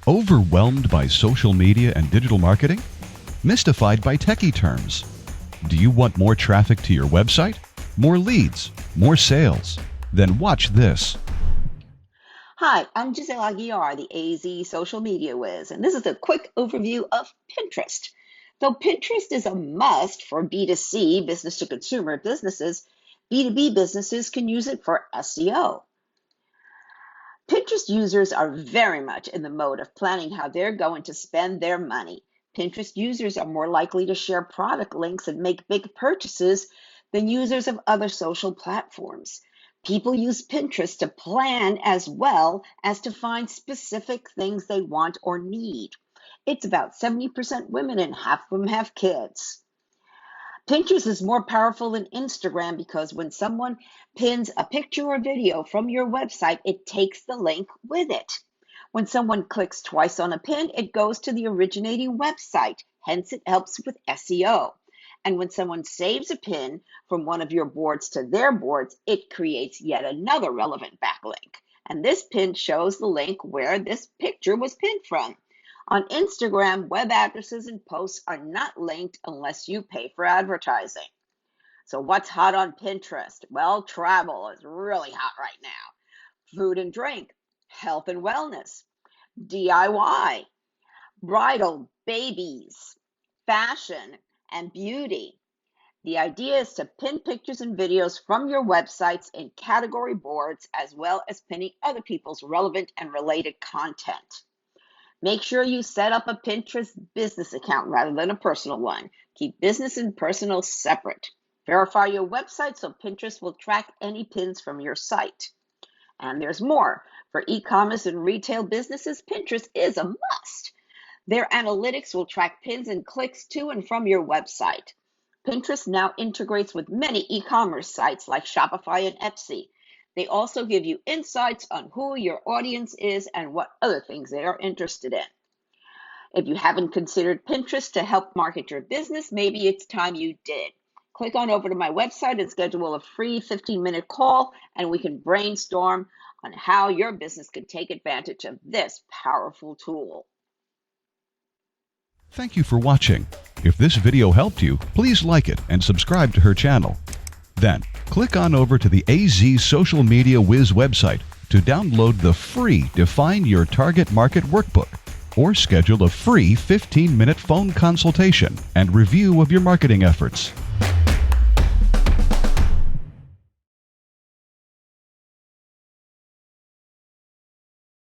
Overwhelmed by social media and digital marketing? Mystified by techie terms? Do you want more traffic to your website? More leads? More sales? Then watch this. Hi, I'm Giselle Aguiar, the AZ Social Media Whiz, and this is a quick overview of Pinterest. Though Pinterest is a must for B2C, business to consumer businesses, B2B businesses can use it for SEO. Pinterest users are very much in the mode of planning how they're going to spend their money. Pinterest users are more likely to share product links and make big purchases than users of other social platforms. People use Pinterest to plan as well as to find specific things they want or need. It's about 70% women and half of them have kids. Pinterest is more powerful than Instagram because when someone pins a picture or video from your website, it takes the link with it. When someone clicks twice on a pin, it goes to the originating website. Hence, it helps with SEO. And when someone saves a pin from one of your boards to their boards, it creates yet another relevant backlink. And this pin shows the link where this picture was pinned from. On Instagram, web addresses and posts are not linked unless you pay for advertising. So what's hot on Pinterest? Well, travel is really hot right now. Food and drink, health and wellness, DIY, bridal, babies, fashion, and beauty. The idea is to pin pictures and videos from your websites in category boards as well as pinning other people's relevant and related content. Make sure you set up a Pinterest business account rather than a personal one. Keep business and personal separate. Verify your website so Pinterest will track any pins from your site. And there's more. For e-commerce and retail businesses, Pinterest is a must. Their analytics will track pins and clicks to and from your website. Pinterest now integrates with many e-commerce sites like Shopify and Etsy. They also give you insights on who your audience is and what other things they are interested in. If you haven't considered Pinterest to help market your business, maybe it's time you did. Click on over to my website and schedule a free 15-minute call, and we can brainstorm on how your business could take advantage of this powerful tool. Thank you for watching. If this video helped you, please like it and subscribe to her channel. Then, click on over to the AZ Social Media Whiz website to download the free Define Your Target Market Workbook or schedule a free 15-minute phone consultation and review of your marketing efforts.